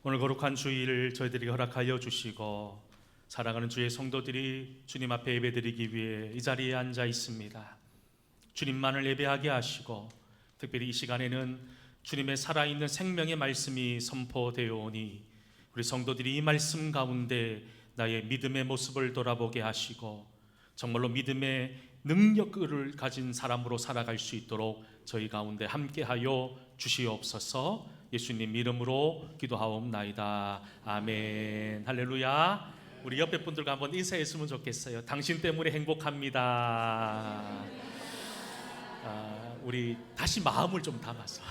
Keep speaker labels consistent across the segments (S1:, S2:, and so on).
S1: 오늘 거룩한 주일을 저희들에게 허락하여 주시고 사랑하는 주의 성도들이 주님 앞에 예배드리기 위해 이 자리에 앉아 있습니다. 주님만을 예배하게 하시고 특별히 이 시간에는 주님의 살아있는 생명의 말씀이 선포되어 오니 우리 성도들이 이 말씀 가운데 나의 믿음의 모습을 돌아보게 하시고 정말로 믿음의 능력을 가진 사람으로 살아갈 수 있도록 저희 가운데 함께하여 주시옵소서. 예수님 이름으로 기도하옵나이다. 아멘. 할렐루야. 우리 옆에 분들과 한번 인사했으면 좋겠어요. 당신 때문에 행복합니다. 우리 다시 마음을 좀 담아서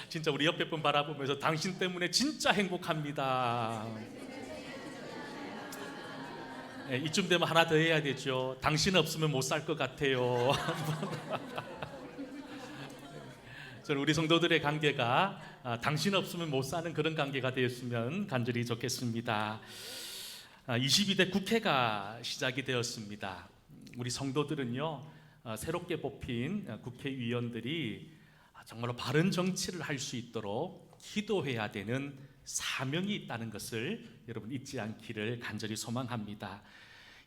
S1: 진짜 우리 옆에 분 바라보면서 당신 때문에 진짜 행복합니다. 네, 이쯤 되면 하나 더 해야 되죠. 당신 없으면 못 살 것 같아요. 저는 우리 성도들의 관계가 당신 없으면 못 사는 그런 관계가 되었으면 간절히 좋겠습니다. 22대 국회가 시작이 되었습니다. 우리 성도들은요, 새롭게 뽑힌 국회의원들이 정말로 바른 정치를 할 수 있도록 기도해야 되는 사명이 있다는 것을 여러분 잊지 않기를 간절히 소망합니다.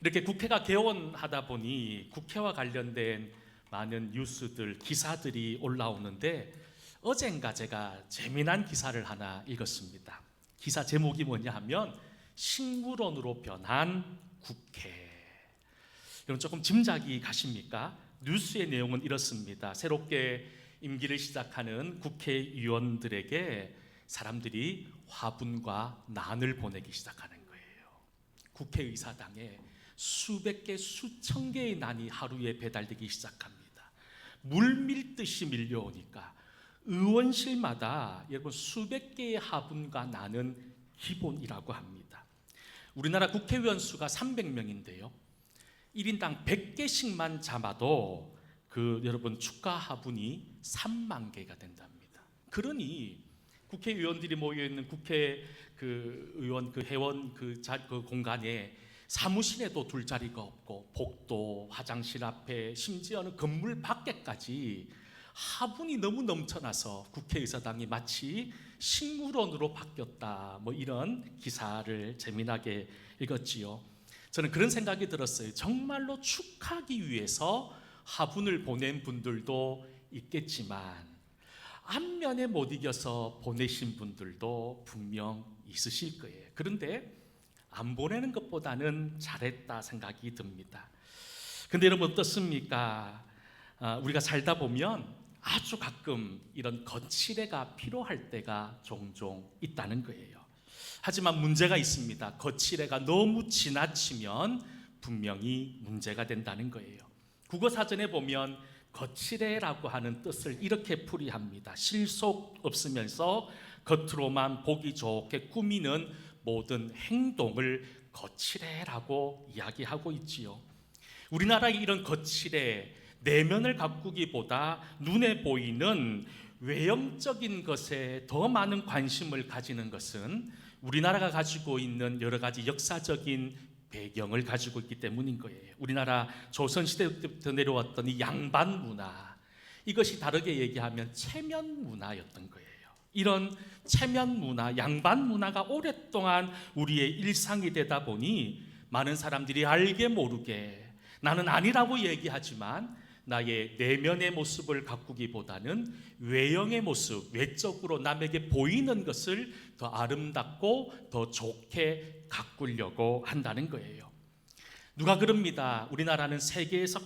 S1: 이렇게 국회가 개원하다 보니 국회와 관련된 많은 뉴스들, 기사들이 올라오는데 어젠가 제가 재미난 기사를 하나 읽었습니다. 기사 제목이 뭐냐 하면 식물원으로 변한 국회. 여러분 조금 짐작이 가십니까? 뉴스의 내용은 이렇습니다. 새롭게 임기를 시작하는 국회의원들에게 사람들이 화분과 난을 보내기 시작하는 거예요. 국회의사당에 수백 개, 수천 개의 난이 하루에 배달되기 시작합니다. 물밀듯이 밀려오니까 의원실마다 여러분 수백 개의 화분과 난은 기본이라고 합니다. 우리나라 국회의원 수가 300명인데요. 1인당 100개씩만 잡아도 여러분 축하 화분이 3만 개가 된답니다. 그러니 국회의원들이 모여 있는 국회 의원 회원 공간에 사무실에도 둘 자리가 없고 복도, 화장실 앞에, 심지어는 건물 밖에까지 화분이 너무 넘쳐나서 국회의사당이 마치 식물원으로 바뀌었다. 이런 기사를 재미나게 읽었지요. 저는 그런 생각이 들었어요. 정말로 축하하기 위해서 화분을 보낸 분들도 있겠지만 안면에 못 이겨서 보내신 분들도 분명 있으실 거예요. 그런데 안 보내는 것보다는 잘했다 생각이 듭니다. 근데 여러분 어떻습니까? 우리가 살다 보면 아주 가끔 이런 거칠애가 필요할 때가 종종 있다는 거예요. 하지만 문제가 있습니다. 거칠애가 너무 지나치면 분명히 문제가 된다는 거예요. 국어사전에 보면 거칠애라고 하는 뜻을 이렇게 풀이합니다. 실속 없으면서 겉으로만 보기 좋게 꾸미는 모든 행동을 거칠애라고 이야기하고 있지요. 우리나라의 이런 거칠애, 내면을 가꾸기보다 눈에 보이는 외형적인 것에 더 많은 관심을 가지는 것은 우리나라가 가지고 있는 여러 가지 역사적인 배경을 가지고 있기 때문인 거예요. 우리나라 조선시대 때부터 내려왔던 이 양반 문화, 이것이 다르게 얘기하면 체면 문화였던 거예요. 이런 체면 문화, 양반 문화가 오랫동안 우리의 일상이 되다 보니 많은 사람들이 알게 모르게 나는 아니라고 얘기하지만 나의 내면의 모습을 가꾸기보다는 외형의 모습, 외적으로 남에게 보이는 것을 더 아름답고 더 좋게 가꾸려고 한다는 거예요. 누가 그럽니다. 우리나라는 세계에서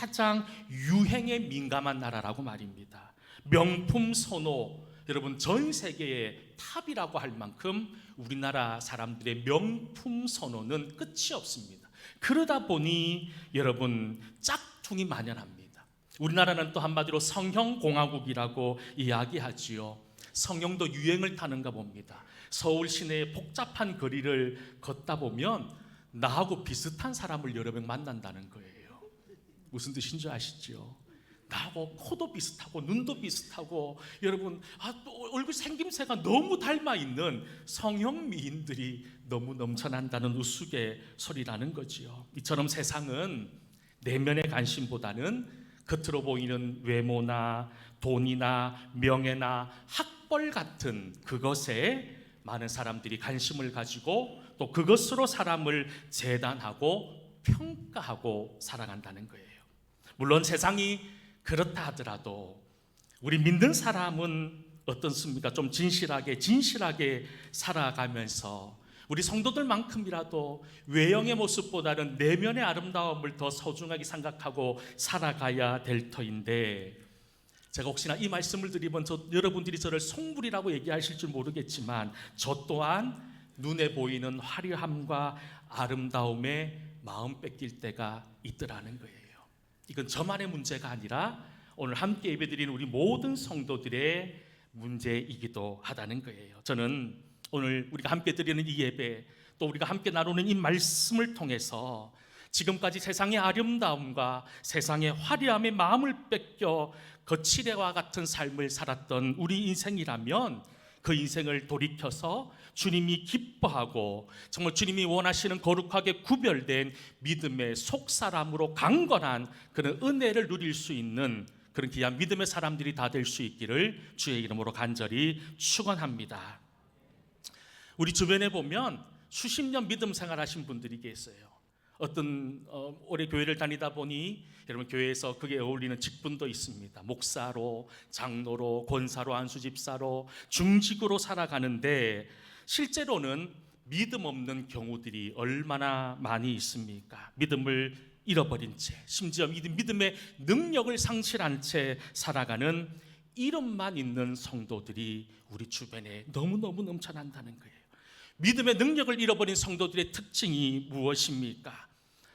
S1: 가장 유행에 민감한 나라라고 말입니다. 명품 선호, 여러분 전 세계의 탑이라고 할 만큼 우리나라 사람들의 명품 선호는 끝이 없습니다. 그러다 보니 여러분 짝퉁이 만연합니다. 우리나라는 또 한마디로 성형공화국이라고 이야기하지요. 성형도 유행을 타는가 봅니다. 서울 시내의 복잡한 거리를 걷다 보면 나하고 비슷한 사람을 여러 명 만난다는 거예요. 무슨 뜻인지 아시죠? 나하고 코도 비슷하고 눈도 비슷하고 여러분 얼굴 생김새가 너무 닮아 있는 성형 미인들이 너무 넘쳐난다는 우스갯소리라는 거지요. 이처럼 세상은 내면의 관심보다는 겉으로 보이는 외모나 돈이나 명예나 학 탑벌 같은 그것에 많은 사람들이 관심을 가지고 또 그것으로 사람을 재단하고 평가하고 살아간다는 거예요. 물론 세상이 그렇다 하더라도 우리 믿는 사람은 어떻습니까? 좀 진실하게 살아가면서 우리 성도들만큼이라도 외형의 모습보다는 내면의 아름다움을 더 소중하게 생각하고 살아가야 될 터인데, 제가 혹시나 이 말씀을 드리면 여러분들이 저를 속물이라고 얘기하실 줄 모르겠지만 저 또한 눈에 보이는 화려함과 아름다움에 마음 뺏길 때가 있더라는 거예요. 이건 저만의 문제가 아니라 오늘 함께 예배드리는 우리 모든 성도들의 문제이기도 하다는 거예요. 저는 오늘 우리가 함께 드리는 이 예배, 또 우리가 함께 나누는 이 말씀을 통해서 지금까지 세상의 아름다움과 세상의 화려함에 마음을 뺏겨 거칠애와 같은 삶을 살았던 우리 인생이라면 그 인생을 돌이켜서 주님이 기뻐하고 정말 주님이 원하시는 거룩하게 구별된 믿음의 속사람으로 강건한 그런 은혜를 누릴 수 있는 그런 귀한 믿음의 사람들이 다 될 수 있기를 주의 이름으로 간절히 축원합니다. 우리 주변에 보면 수십 년 믿음 생활하신 분들이 계세요. 어떤 오래 교회를 다니다 보니 여러분 교회에서 그게 어울리는 직분도 있습니다. 목사로, 장로로, 권사로, 안수집사로, 중직으로 살아가는데 실제로는 믿음 없는 경우들이 얼마나 많이 있습니까? 믿음을 잃어버린 채, 심지어 믿음의 능력을 상실한 채 살아가는 이름만 있는 성도들이 우리 주변에 너무너무 넘쳐난다는 거예요. 믿음의 능력을 잃어버린 성도들의 특징이 무엇입니까?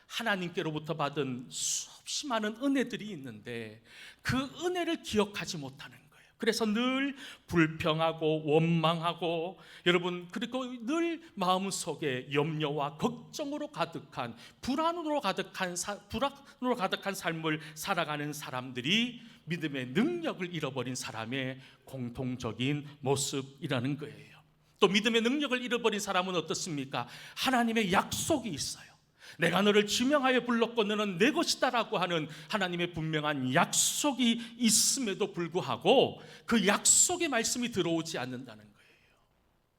S1: 하나님께로부터 받은 수없이 많은 은혜들이 있는데 그 은혜를 기억하지 못하는 거예요. 그래서 늘 불평하고 원망하고, 여러분, 그리고 늘 마음속에 염려와 걱정으로 가득한 불안으로 가득한 삶을 살아가는 사람들이 믿음의 능력을 잃어버린 사람의 공통적인 모습이라는 거예요. 또 믿음의 능력을 잃어버린 사람은 어떻습니까? 하나님의 약속이 있어요. 내가 너를 지명하여 불렀고 너는 내 것이다라고 하는 하나님의 분명한 약속이 있음에도 불구하고 그 약속의 말씀이 들어오지 않는다는 거예요.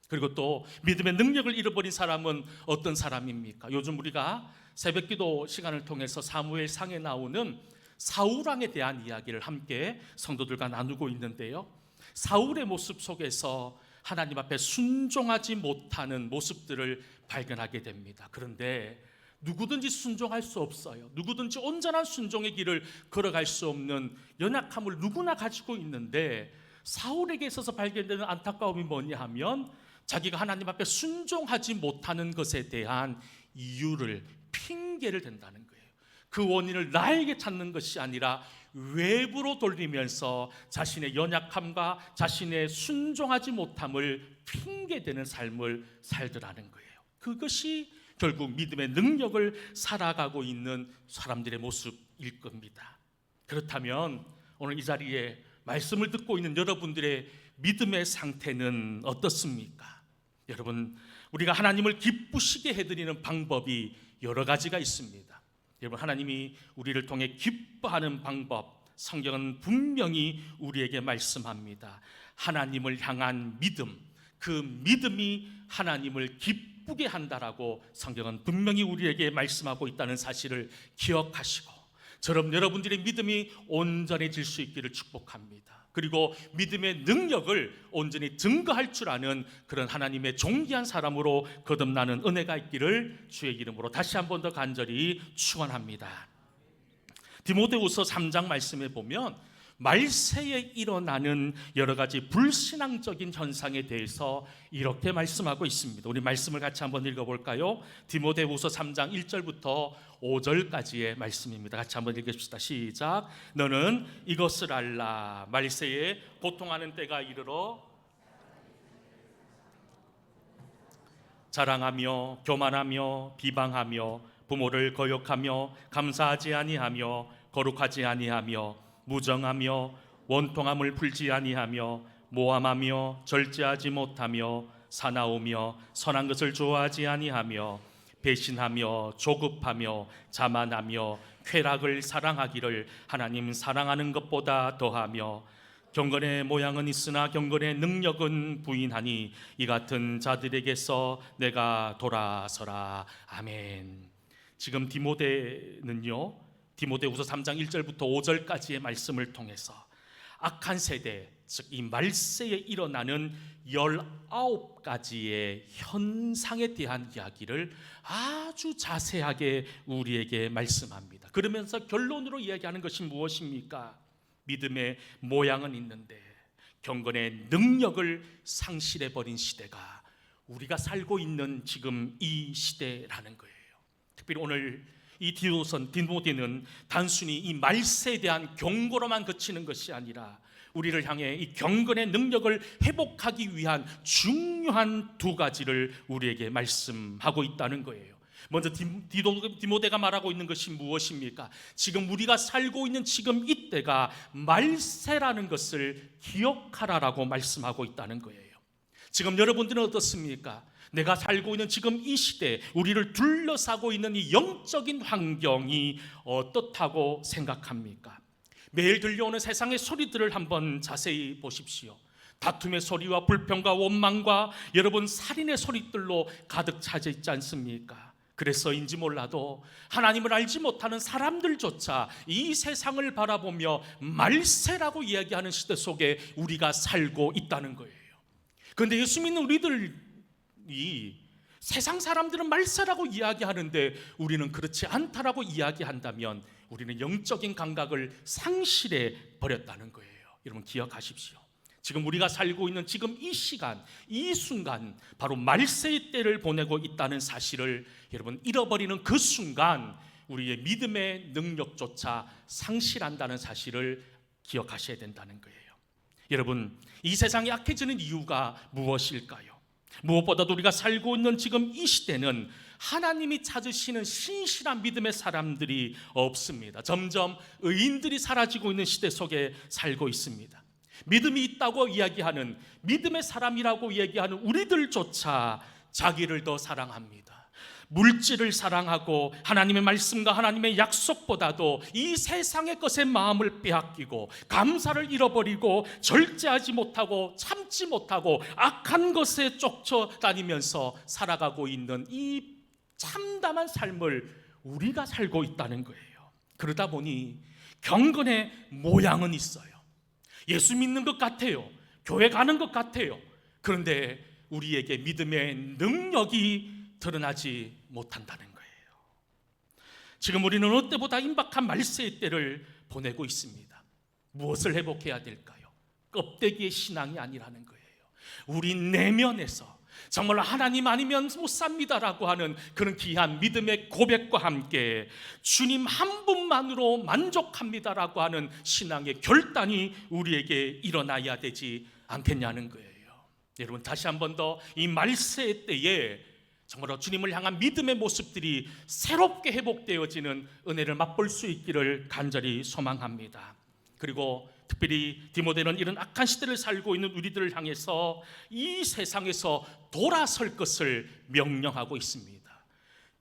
S1: 그리고 또 믿음의 능력을 잃어버린 사람은 어떤 사람입니까? 요즘 우리가 새벽기도 시간을 통해서 사무엘상에 나오는 사울왕에 대한 이야기를 함께 성도들과 나누고 있는데요, 사울의 모습 속에서 하나님 앞에 순종하지 못하는 모습들을 발견하게 됩니다. 그런데 누구든지 순종할 수 없어요. 누구든지 온전한 순종의 길을 걸어갈 수 없는 연약함을 누구나 가지고 있는데, 사울에게 있어서 발견되는 안타까움이 뭐냐 하면 자기가 하나님 앞에 순종하지 못하는 것에 대한 이유를, 핑계를 댄다는 거예요. 그 원인을 나에게 찾는 것이 아니라 외부로 돌리면서 자신의 연약함과 자신의 순종하지 못함을 핑계대는 삶을 살더라는 거예요. 그것이 결국 믿음의 능력을 살아가고 있는 사람들의 모습일 겁니다. 그렇다면 오늘 이 자리에 말씀을 듣고 있는 여러분들의 믿음의 상태는 어떻습니까? 여러분, 우리가 하나님을 기쁘시게 해드리는 방법이 여러 가지가 있습니다. 여러분, 하나님이 우리를 통해 기뻐하는 방법, 성경은 분명히 우리에게 말씀합니다. 하나님을 향한 믿음, 그 믿음이 하나님을 기쁘게 한다라고 성경은 분명히 우리에게 말씀하고 있다는 사실을 기억하시고, 저럼 여러분들의 믿음이 온전해질 수 있기를 축복합니다. 그리고 믿음의 능력을 온전히 증거할 줄 아는 그런 하나님의 존귀한 사람으로 거듭나는 은혜가 있기를 주의 이름으로 다시 한 번 더 간절히 축원합니다. 디모데후서 3장 말씀에 보면 말세에 일어나는 여러 가지 불신앙적인 현상에 대해서 이렇게 말씀하고 있습니다. 우리 말씀을 같이 한번 읽어볼까요? 디모데후서 3장 1절부터 5절까지의 말씀입니다. 같이 한번 읽읍시다. 시작. 너는 이것을 알라. 말세에 고통하는 때가 이르러 자랑하며 교만하며 비방하며 부모를 거역하며 감사하지 아니하며 거룩하지 아니하며 무정하며 원통함을 풀지 아니하며 모함하며 절제하지 못하며 사나우며 선한 것을 좋아하지 아니하며 배신하며 조급하며 자만하며 쾌락을 사랑하기를 하나님 사랑하는 것보다 더하며 경건의 모양은 있으나 경건의 능력은 부인하니 이 같은 자들에게서 내가 돌아서라. 아멘. 지금 디모데는요, 디모데후서 3장 1절부터 5절까지의 말씀을 통해서 악한 세대, 즉 이 말세에 일어나는 19가지의 현상에 대한 이야기를 아주 자세하게 우리에게 말씀합니다. 그러면서 결론으로 이야기하는 것이 무엇입니까? 믿음의 모양은 있는데 경건의 능력을 상실해버린 시대가 우리가 살고 있는 지금 이 시대라는 거예요. 특별히 오늘 이 디모데는 단순히 이 말세에 대한 경고로만 그치는 것이 아니라 우리를 향해 이 경건의 능력을 회복하기 위한 중요한 두 가지를 우리에게 말씀하고 있다는 거예요. 먼저 디모데가 말하고 있는 것이 무엇입니까? 지금 우리가 살고 있는 지금 이때가 말세라는 것을 기억하라라고 말씀하고 있다는 거예요. 지금 여러분들은 어떻습니까? 내가 살고 있는 지금 이 시대, 우리를 둘러싸고 있는 이 영적인 환경이 어떻다고 생각합니까? 매일 들려오는 세상의 소리들을 한번 자세히 보십시오. 다툼의 소리와 불평과 원망과 여러분 살인의 소리들로 가득 차져 있지 않습니까? 그래서인지 몰라도 하나님을 알지 못하는 사람들조차 이 세상을 바라보며 말세라고 이야기하는 시대 속에 우리가 살고 있다는 거예요. 그런데 예수 믿는 우리들이 세상 사람들은 말세라고 이야기하는데 우리는 그렇지 않다라고 이야기한다면 우리는 영적인 감각을 상실해 버렸다는 거예요. 여러분 기억하십시오. 지금 우리가 살고 있는 지금 이 시간, 이 순간 바로 말세의 때를 보내고 있다는 사실을 여러분 잃어버리는 그 순간 우리의 믿음의 능력조차 상실한다는 사실을 기억하셔야 된다는 거예요. 여러분, 이 세상이 악해지는 이유가 무엇일까요? 무엇보다도 우리가 살고 있는 지금 이 시대는 하나님이 찾으시는 신실한 믿음의 사람들이 없습니다. 점점 의인들이 사라지고 있는 시대 속에 살고 있습니다. 믿음이 있다고 이야기하는 믿음의 사람이라고 이야기하는 우리들조차 자기를 더 사랑합니다. 물질을 사랑하고 하나님의 말씀과 하나님의 약속보다도 이 세상의 것에 마음을 빼앗기고 감사를 잃어버리고 절제하지 못하고 참지 못하고 악한 것에 쫓아다니면서 살아가고 있는 이 참담한 삶을 우리가 살고 있다는 거예요. 그러다 보니 경건의 모양은 있어요. 예수 믿는 것 같아요. 교회 가는 것 같아요. 그런데 우리에게 믿음의 능력이 드러나지 못한다는 거예요. 지금 우리는 어느 때보다 임박한 말세의 때를 보내고 있습니다. 무엇을 회복해야 될까요? 껍데기의 신앙이 아니라는 거예요. 우리 내면에서 정말 하나님 아니면 못 삽니다라고 하는 그런 귀한 믿음의 고백과 함께 주님 한 분만으로 만족합니다라고 하는 신앙의 결단이 우리에게 일어나야 되지 않겠냐는 거예요. 여러분 다시 한 번 더 이 말세 때에 정말로 주님을 향한 믿음의 모습들이 새롭게 회복되어지는 은혜를 맛볼 수 있기를 간절히 소망합니다. 그리고 특별히 디모데는 이런 악한 시대를 살고 있는 우리들을 향해서 이 세상에서 돌아설 것을 명령하고 있습니다.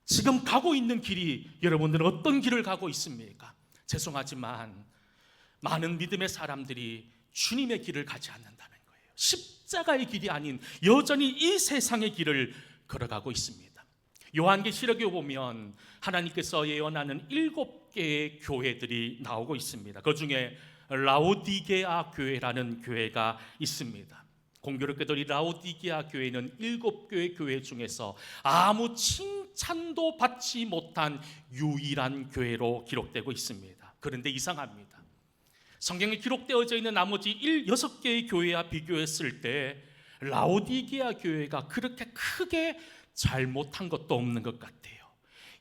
S1: 지금 가고 있는 길이 여러분들은 어떤 길을 가고 있습니까? 죄송하지만 많은 믿음의 사람들이 주님의 길을 가지 않는다는 거예요. 십자가의 길이 아닌 여전히 이 세상의 길을 걸어가고 있습니다. 요한계시록에 보면 하나님께서 예언하는 7개의 교회들이 나오고 있습니다. 그 중에 라오디게아 교회라는 교회가 있습니다. 공교롭게도 이 라오디게아 교회는 7교회 교회 중에서 아무 칭찬도 받지 못한 유일한 교회로 기록되고 있습니다. 그런데 이상합니다. 성경에 기록되어져 있는 나머지 6개의 교회와 비교했을 때 라오디게아 교회가 그렇게 크게 잘못한 것도 없는 것 같아요.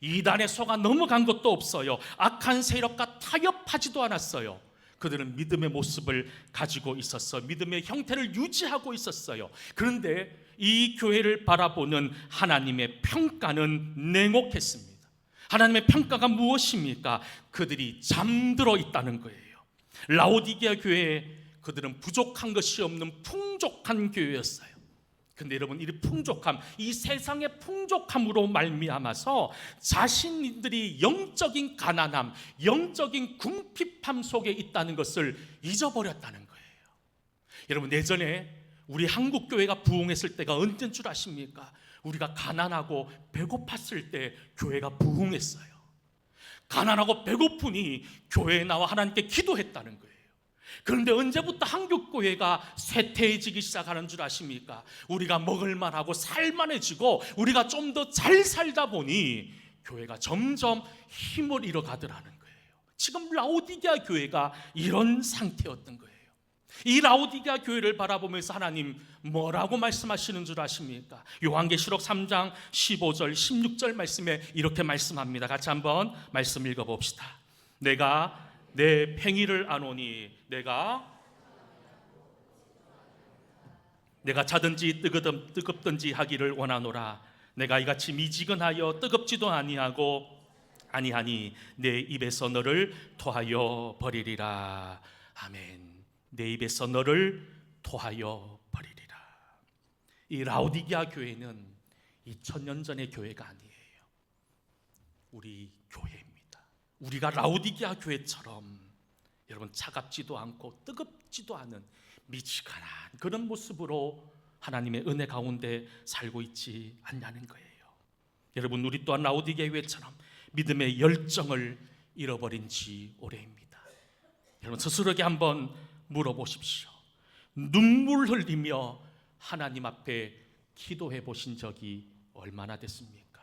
S1: 이단에 속아 넘어간 것도 없어요. 악한 세력과 타협하지도 않았어요. 그들은 믿음의 모습을 가지고 있었어요. 믿음의 형태를 유지하고 있었어요. 그런데 이 교회를 바라보는 하나님의 평가는 냉혹했습니다. 하나님의 평가가 무엇입니까? 그들이 잠들어 있다는 거예요. 라오디게아 교회, 그들은 부족한 것이 없는 풍족한 교회였어요. 근데 여러분, 이 풍족함, 이 세상의 풍족함으로 말미암아서 자신들이 영적인 가난함, 영적인 궁핍함 속에 있다는 것을 잊어버렸다는 거예요. 여러분, 예전에 우리 한국 교회가 부흥했을 때가 언제인 줄 아십니까? 우리가 가난하고 배고팠을 때 교회가 부흥했어요. 가난하고 배고프니 교회에 나와 하나님께 기도했다는 거예요. 그런데 언제부터 한국 교회가 쇠퇴해지기 시작하는 줄 아십니까? 우리가 먹을만하고 살만해지고 우리가 좀 더 잘 살다 보니 교회가 점점 힘을 잃어가더라는 거예요. 지금 라오디게아 교회가 이런 상태였던 거예요. 이 라오디게아 교회를 바라보면서 하나님 뭐라고 말씀하시는 줄 아십니까? 요한계시록 3장 15절 16절 말씀에 이렇게 말씀합니다. 같이 한번 말씀 읽어봅시다. 내가 내 팽이를 아노니 내가 자든지 뜨겁든지 하기를 원하노라. 내가 이같이 미지근하여 뜨겁지도 아니하니 내 입에서 너를 토하여 버리리라. 아멘. 내 입에서 너를 토하여 버리리라. 이 라오디게아 교회는 2000년 전의 교회가 아니에요. 우리 교회입니다. 우리가 라오디게아 교회처럼 여러분 차갑지도 않고 뜨겁지도 않은 미지근한 그런 모습으로 하나님의 은혜 가운데 살고 있지 않냐는 거예요. 여러분, 우리 또한 라오디게아 교회처럼 믿음의 열정을 잃어버린 지 오래입니다. 여러분, 스스로에게 한번 물어보십시오. 눈물 흘리며 하나님 앞에 기도해 보신 적이 얼마나 됐습니까?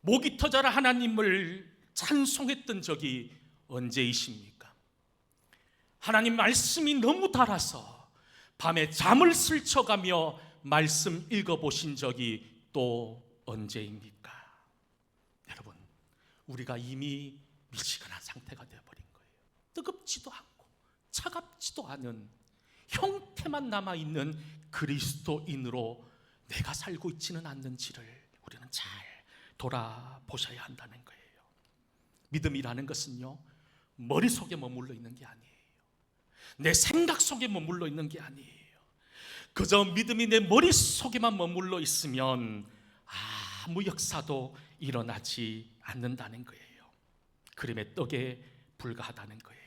S1: 목이 터져라 하나님을 찬송했던 적이 언제이십니까? 하나님 말씀이 너무 달아서 밤에 잠을 설쳐가며 말씀 읽어보신 적이 또 언제입니까? 여러분, 우리가 이미 미지근한 상태가 되어버린 거예요. 뜨겁지도 않고 차갑지도 않은 형태만 남아있는 그리스도인으로 내가 살고 있지는 않는지를 우리는 잘 돌아보셔야 한다는 거예요. 믿음이라는 것은요, 머릿속에 머물러 있는 게 아니에요. 내 생각 속에 머물러 있는 게 아니에요. 그저 믿음이 내 머릿속에만 머물러 있으면 아무 역사도 일어나지 않는다는 거예요. 그림의 떡에 불과하다는 거예요.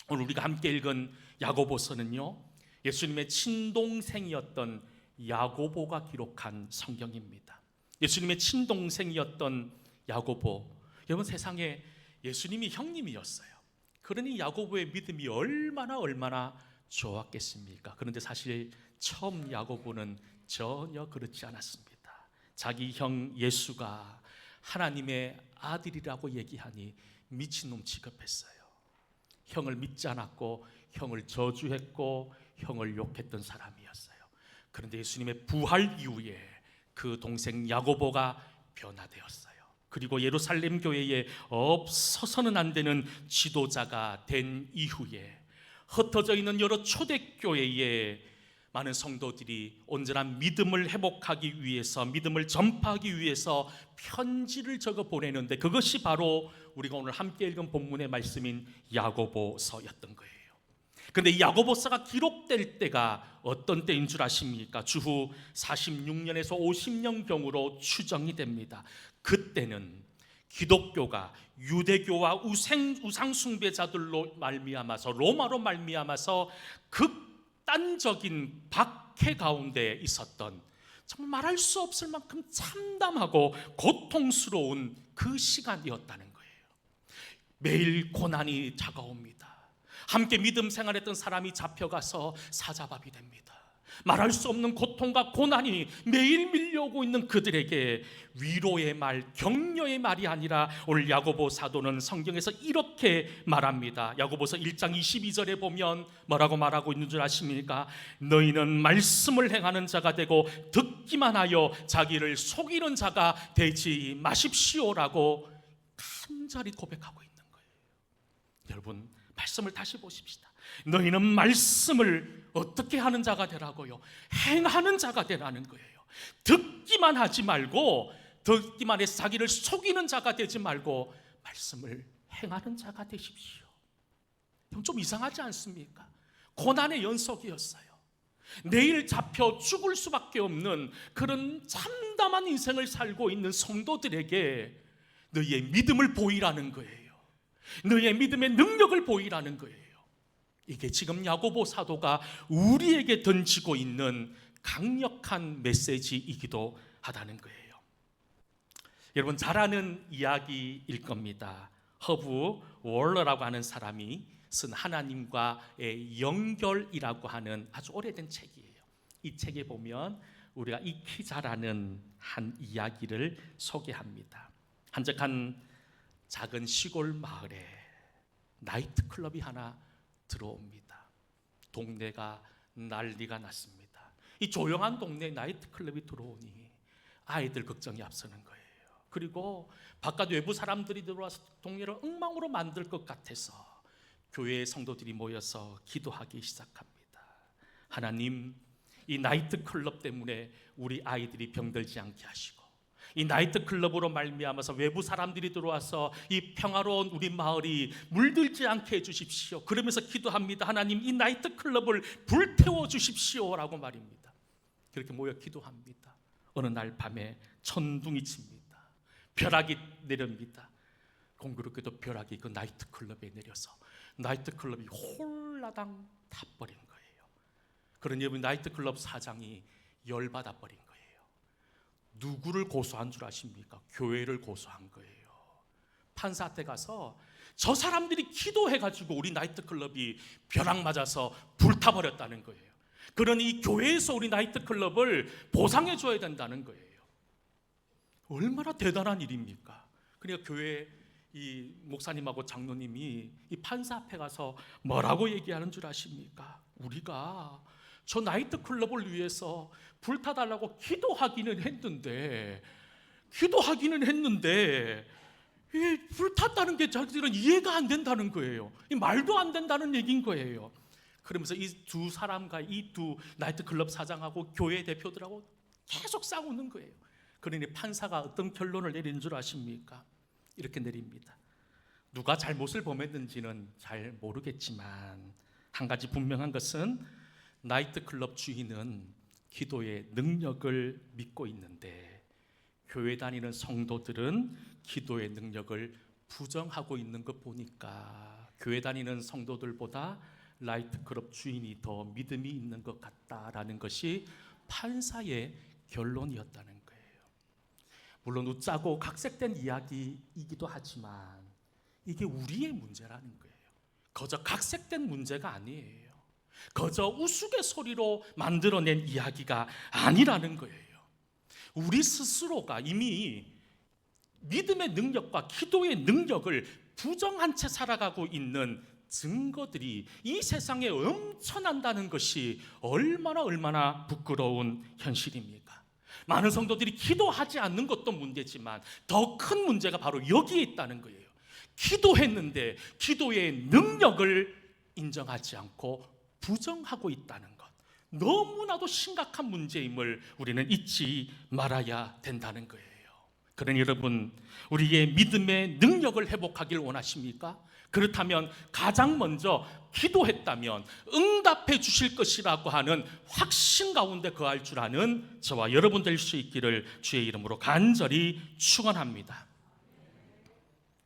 S1: 오늘 우리가 함께 읽은 야고보서는요, 예수님의 친동생이었던 야고보가 기록한 성경입니다. 예수님의 친동생이었던 야고보, 여러분, 세상에 예수님이 형님이었어요. 그러니 야고보의 믿음이 얼마나 좋았겠습니까? 그런데 사실 처음 야고보는 전혀 그렇지 않았습니다. 자기 형 예수가 하나님의 아들이라고 얘기하니 미친놈 취급했어요. 형을 믿지 않았고 형을 저주했고 형을 욕했던 사람이었어요. 그런데 예수님의 부활 이후에 그 동생 야고보가 변화되었어요. 그리고 예루살렘 교회에 없어서는 안 되는 지도자가 된 이후에 흩어져 있는 여러 초대교회에 많은 성도들이 온전한 믿음을 회복하기 위해서, 믿음을 전파하기 위해서 편지를 적어 보내는데, 그것이 바로 우리가 오늘 함께 읽은 본문의 말씀인 야고보서였던 거예요. 그런데 이 야고보서가 기록될 때가 어떤 때인 줄 아십니까? 주후 46년에서 50년경으로 추정이 됩니다. 그때는 기독교가 유대교와 우상 숭배자들로 말미암아서, 로마로 말미암아서 극단적인 박해 가운데 있었던, 정말 말할 수 없을 만큼 참담하고 고통스러운 그 시간이었다는 거예요. 매일 고난이 다가옵니다. 함께 믿음 생활했던 사람이 잡혀가서 사자밥이 됩니다. 말할 수 없는 고통과 고난이 매일 밀려오고 있는 그들에게 위로의 말, 격려의 말이 아니라 오늘 야고보 사도는 성경에서 이렇게 말합니다. 야고보서 1장 22절에 보면 뭐라고 말하고 있는 줄 아십니까? 너희는 말씀을 행하는 자가 되고 듣기만 하여 자기를 속이는 자가 되지 마십시오라고 간절히 고백하고 있는 거예요. 여러분, 말씀을 다시 보십시다. 너희는 말씀을 어떻게 하는 자가 되라고요? 행하는 자가 되라는 거예요. 듣기만 하지 말고, 듣기만 해서 자기를 속이는 자가 되지 말고 말씀을 행하는 자가 되십시오. 좀 이상하지 않습니까? 고난의 연속이었어요. 내일 잡혀 죽을 수밖에 없는 그런 참담한 인생을 살고 있는 성도들에게 너희의 믿음을 보이라는 거예요. 너희의 믿음의 능력을 보이라는 거예요. 이게 지금 야고보 사도가 우리에게 던지고 있는 강력한 메시지이기도 하다는 거예요. 여러분 잘 아는 이야기일 겁니다. 허브 월러라고 하는 사람이 쓴 하나님과의 연결이라고 하는 아주 오래된 책이에요. 이 책에 보면 우리가 익히 잘 아는 한 이야기를 소개합니다. 한적한 작은 시골 마을에 나이트클럽이 하나 들어옵니다. 동네가 난리가 났습니다. 이 조용한 동네에 나이트클럽이 들어오니 아이들 걱정이 앞서는 거예요. 그리고 바깥 외부 사람들이 들어와서 동네를 엉망으로 만들 것 같아서 교회의 성도들이 모여서 기도하기 시작합니다. 하나님, 이 나이트클럽 때문에 우리 아이들이 병들지 않게 하시고, 이 나이트클럽으로 말미암아서 외부 사람들이 들어와서 이 평화로운 우리 마을이 물들지 않게 해주십시오. 그러면서 기도합니다. 하나님, 이 나이트클럽을 불태워 주십시오 라고 말입니다. 그렇게 모여 기도합니다. 어느 날 밤에 천둥이 칩니다. 벼락이 내립니다. 공교롭게도 벼락이 그 나이트클럽에 내려서 나이트클럽이 홀라당 타버린 거예요. 그러니 여러분, 나이트클럽 사장이 열받아 버린 거예요. 누구를 고소한 줄 아십니까? 교회를 고소한 거예요. 판사한테 가서 저 사람들이 기도해가지고 우리 나이트클럽이 벼락 맞아서 불타버렸다는 거예요. 그러니 이 교회에서 우리 나이트클럽을 보상해줘야 된다는 거예요. 얼마나 대단한 일입니까? 그러니까 교회 이 목사님하고 장로님이 이 판사 앞에 가서 뭐라고 얘기하는 줄 아십니까? 우리가 저 나이트클럽을 위해서 불타달라고 기도하기는 했는데 이 불탔다는 게 자기들은 이해가 안 된다는 거예요. 이 말도 안 된다는 얘기인 거예요. 그러면서 이 두 사람과 이 두 나이트클럽 사장하고 교회 대표들하고 계속 싸우는 거예요. 그러니 판사가 어떤 결론을 내린 줄 아십니까? 이렇게 내립니다. 누가 잘못을 범했는지는 잘 모르겠지만 한 가지 분명한 것은 나이트클럽 주인은 기도의 능력을 믿고 있는데 교회 다니는 성도들은 기도의 능력을 부정하고 있는 것 보니까 교회 다니는 성도들보다 나이트클럽 주인이 더 믿음이 있는 것 같다라는 것이 판사의 결론이었다는 거예요. 물론 웃자고 각색된 이야기이기도 하지만 이게 우리의 문제라는 거예요. 거저 각색된 문제가 아니에요. 거저 우스갯소리로 만들어낸 이야기가 아니라는 거예요. 우리 스스로가 이미 믿음의 능력과 기도의 능력을 부정한 채 살아가고 있는 증거들이 이 세상에 넘쳐난다는 것이 얼마나 부끄러운 현실입니까? 많은 성도들이 기도하지 않는 것도 문제지만 더 큰 문제가 바로 여기에 있다는 거예요. 기도했는데 기도의 능력을 인정하지 않고 부정하고 있다는 것, 너무나도 심각한 문제임을 우리는 잊지 말아야 된다는 거예요. 그러니 여러분, 우리의 믿음의 능력을 회복하길 원하십니까? 그렇다면 가장 먼저 기도했다면 응답해 주실 것이라고 하는 확신 가운데 거할 줄 아는 저와 여러분 될 수 있기를 주의 이름으로 간절히 축원합니다.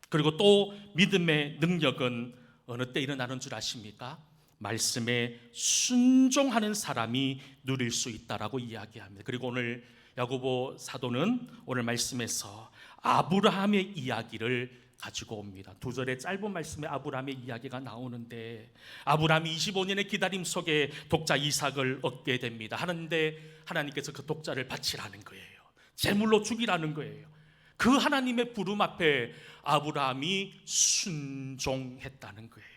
S1: 그리고 또 믿음의 능력은 어느 때 일어나는 줄 아십니까? 말씀에 순종하는 사람이 누릴 수 있다라고 이야기합니다. 그리고 오늘 야고보 사도는 오늘 말씀에서 아브라함의 이야기를 가지고 옵니다. 2절의 짧은 말씀에 아브라함의 이야기가 나오는데 아브라함이 25년의 기다림 속에 독자 이삭을 얻게 됩니다. 하는데 하나님께서 그 독자를 바치라는 거예요. 제물로 죽이라는 거예요. 그 하나님의 부름 앞에 아브라함이 순종했다는 거예요.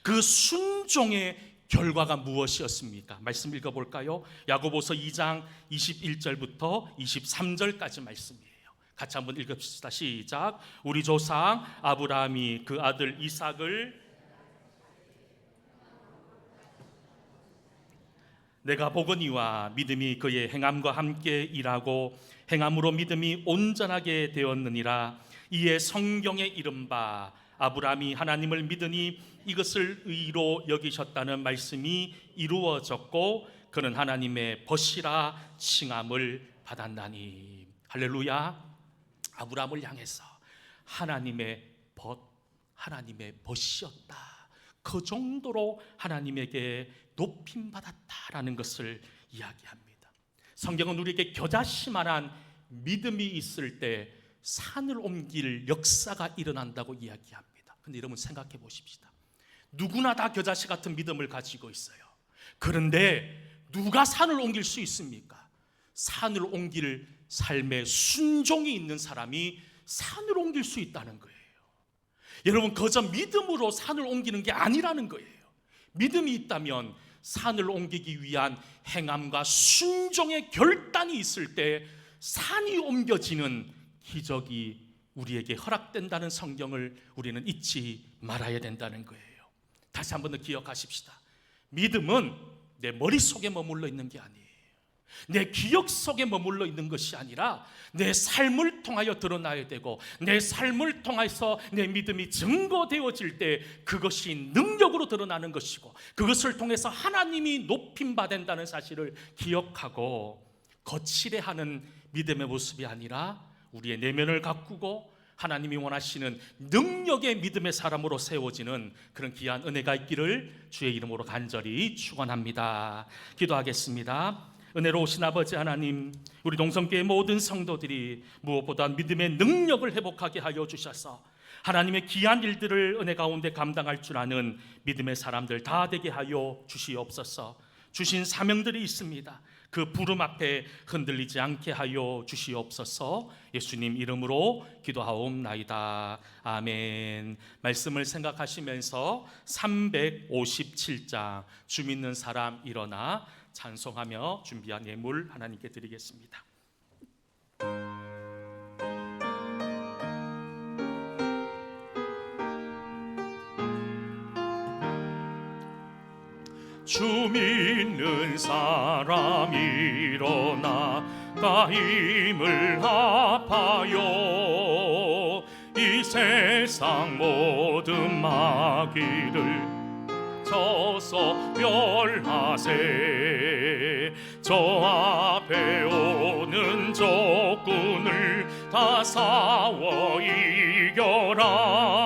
S1: 그 순종의 결과가 무엇이었습니까? 말씀 읽어볼까요? 야고보서 2장 21절부터 23절까지 말씀이에요. 같이 한번 읽읍시다. 시작. 우리 조상 아브라함이 그 아들 이삭을 내가 보거니와 믿음이 그의 행함과 함께 일하고 행함으로 믿음이 온전하게 되었느니라. 이에 성경에 이른바 아브라함이 하나님을 믿으니 이것을 의로 여기셨다는 말씀이 이루어졌고 그는 하나님의 벗이라 칭함을 받았나니. 할렐루야. 아브라함을 향해서 하나님의 벗이었다. 그 정도로 하나님에게 높임받았다라는 것을 이야기합니다. 성경은 우리에게 겨자씨만한 믿음이 있을 때 산을 옮길 역사가 일어난다고 이야기합니다. 그런데 여러분 생각해 보십시다. 누구나 다 겨자씨 같은 믿음을 가지고 있어요. 그런데 누가 산을 옮길 수 있습니까? 산을 옮길 삶의 순종이 있는 사람이 산을 옮길 수 있다는 거예요. 여러분, 그저 믿음으로 산을 옮기는 게 아니라는 거예요. 믿음이 있다면 산을 옮기기 위한 행함과 순종의 결단이 있을 때 산이 옮겨지는 기적이 우리에게 허락된다는 성경을 우리는 잊지 말아야 된다는 거예요. 다시 한번 더 기억하십시다. 믿음은 내 머릿속에 머물러 있는 게 아니에요. 내 기억 속에 머물러 있는 것이 아니라 내 삶을 통하여 드러나야 되고, 내 삶을 통해서 내 믿음이 증거되어질 때 그것이 능력으로 드러나는 것이고, 그것을 통해서 하나님이 높임받는다는 사실을 기억하고 거칠해하는 믿음의 모습이 아니라 우리의 내면을 가꾸고 하나님이 원하시는 능력의 믿음의 사람으로 세워지는 그런 귀한 은혜가 있기를 주의 이름으로 간절히 축원합니다. 기도하겠습니다. 은혜로우신 아버지 하나님, 우리 동성교회 모든 성도들이 무엇보다 믿음의 능력을 회복하게 하여 주셔서 하나님의 귀한 일들을 은혜 가운데 감당할 줄 아는 믿음의 사람들 다 되게 하여 주시옵소서. 주신 사명들이 있습니다. 그 부름 앞에 흔들리지 않게 하여 주시옵소서. 예수님 이름으로 기도하옵나이다. 아멘. 말씀을 생각하시면서 357장 주 믿는 사람 일어나 찬송하며 준비한 예물 하나님께 드리겠습니다. 주 믿는 사람 일어나 다 힘을 합하여 이 세상 모든 마귀를 쳐서 멸하세. 저 앞에 오는 적군을 다 싸워 이겨라.